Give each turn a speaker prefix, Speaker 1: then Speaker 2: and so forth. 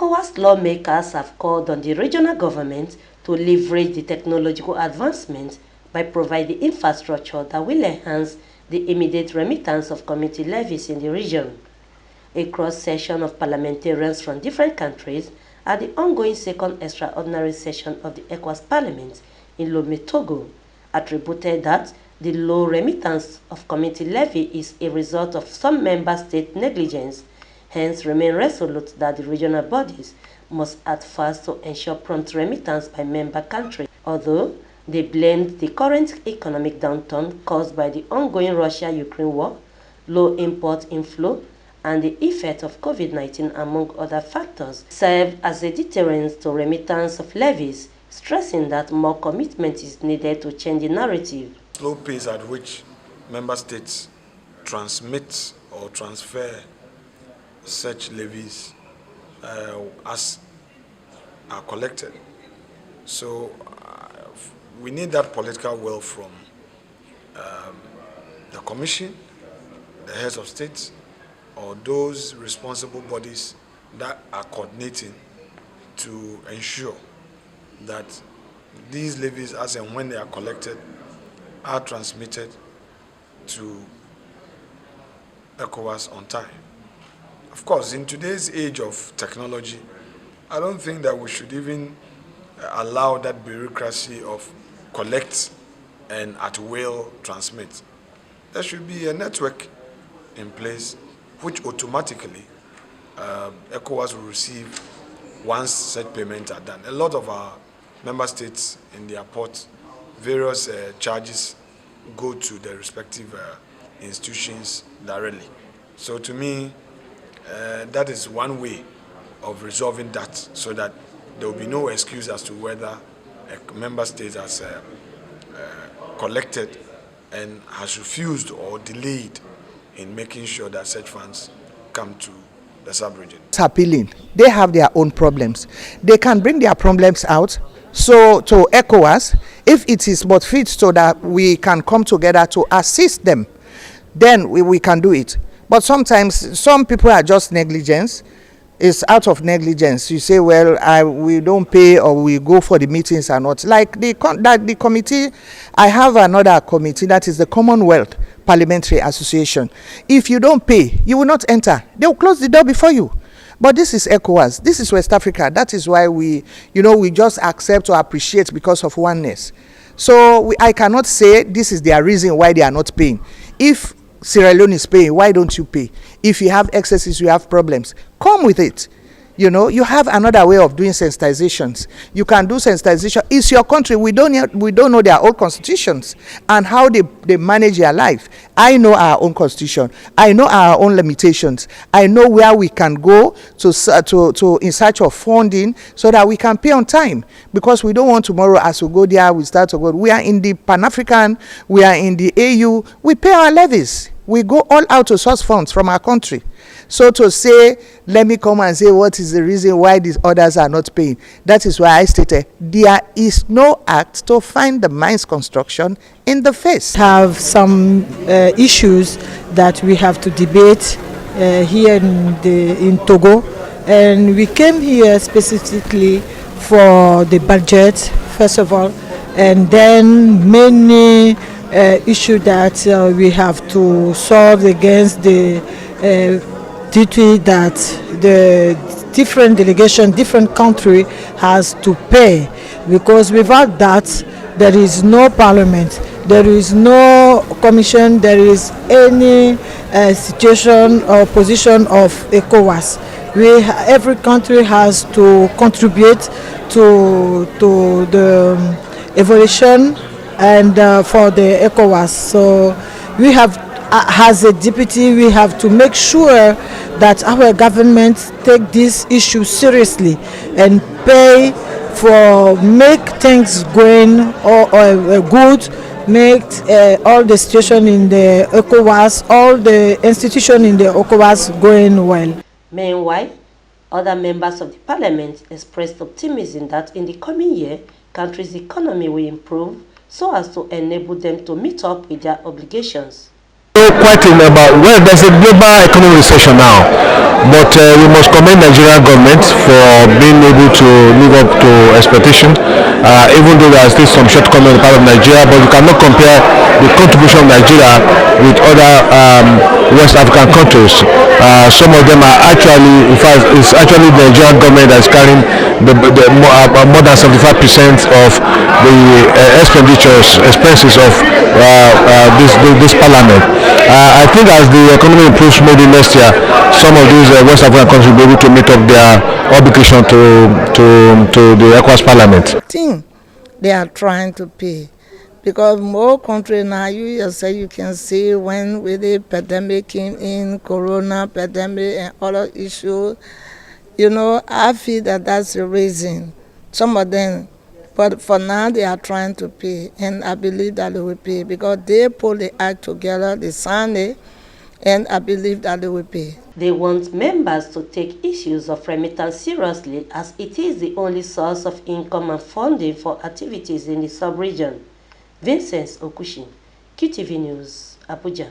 Speaker 1: ECOWAS lawmakers have called on the regional government to leverage the technological advancements by providing infrastructure that will enhance the immediate remittance of community levies in the region. A cross-section of parliamentarians from different countries at the ongoing second extraordinary session of the ECOWAS Parliament in Lomé, Togo, attributed that the low remittance of community levy is a result of some member state negligence, hence remain resolute that the regional bodies must act fast to ensure prompt remittance by member countries, although they blamed the current economic downturn caused by the ongoing Russia-Ukraine war, low import inflow, and the effect of COVID-19, among other factors, served as a deterrent to remittance of levies, stressing that more commitment is needed to change the narrative.
Speaker 2: Slow pace at which member states transmit or transfer such levies as are collected. So we need that political will from the Commission, the heads of states, or those responsible bodies that are coordinating to ensure that these levies, as and when they are collected, are transmitted to ECOWAS on time. Of course, in today's age of technology, I don't think that we should even allow that bureaucracy of collect and at will transmit. There should be a network in place which automatically ECOWAS will receive once such payments are done. A lot of our member states in their ports, various charges go to the respective institutions directly. So to me, that is one way of resolving that, so that there will be no excuse as to whether a member state has collected and has refused or delayed in making sure that such funds come to the sub-region.
Speaker 3: It's appealing. They have their own problems. They can bring their problems out. So to ECOWAS, if it is but fit so that we can come together to assist them, then we can do it. But sometimes some people are just negligence. It's out of negligence. You say, well, we don't pay, or we go for the meetings or not. Like the committee, I have another committee, that is the Commonwealth Parliamentary Association. If you don't pay, you will not enter. They will close the door before you. But this is ECOWAS. This is West Africa. That is why we just accept or appreciate because of oneness. So I cannot say this is their reason why they are not paying. If Sierra Leone is paying, why don't you pay? If you have excesses, you have problems, come with it. You have another way of doing sensitizations. You can do sensitization. It's your country. We don't know their own constitutions and how they manage their life. I know our own constitution. I know our own limitations. I know where we can go to in search of funding so that we can pay on time. Because we don't want tomorrow, as we go there, we start to go. We are in the Pan-African. We are in the AU. We pay our levies. We go all out to source funds from our country. So to say, let me come and say what is the reason why these others are not paying, that is why I stated there is no act to find the mines construction in the face.
Speaker 4: Have some issues that we have to debate here in Togo, and we came here specifically for the budget first of all, and then many issues that we have to solve against the duty that the different delegation, different country has to pay, because without that there is no parliament, there is no commission, there is any situation or position of ECOWAS. Every country has to contribute to the evolution and for the ECOWAS. So we have, as a deputy, we have to make sure that our government take this issue seriously and pay for make things going or good, make all the situation in the ECOWAS, all the institution in the ECOWAS going well.
Speaker 1: Meanwhile, other members of the parliament expressed optimism that in the coming year, country's economy will improve so as to enable them to meet up with their obligations.
Speaker 5: Quite about, well, there's a global economic recession now. But we must commend Nigerian government for being able to live up to expectation, even though there are still some shortcomings on the part of Nigeria, but we cannot compare the contribution of Nigeria with other West African countries. Some of them are actually, in fact, it's actually the Nigerian government that is carrying more than 75% of the expenses of this parliament. I think as the economy improves maybe next year, some of these West African countries will be able to meet up their obligation to the ECOWAS parliament.
Speaker 6: I think they are trying to pay, because more countries now, you can see when with the pandemic came in, corona pandemic and other issues, I feel that that's the reason. Some of them, but for now they are trying to pay, and I believe that they will pay because they pull the act together, they sign it, and I believe that they will pay.
Speaker 1: They want members to take issues of remittance seriously, as it is the only source of income and funding for activities in the sub-region. Vincent Okushi, QTV News, Abuja.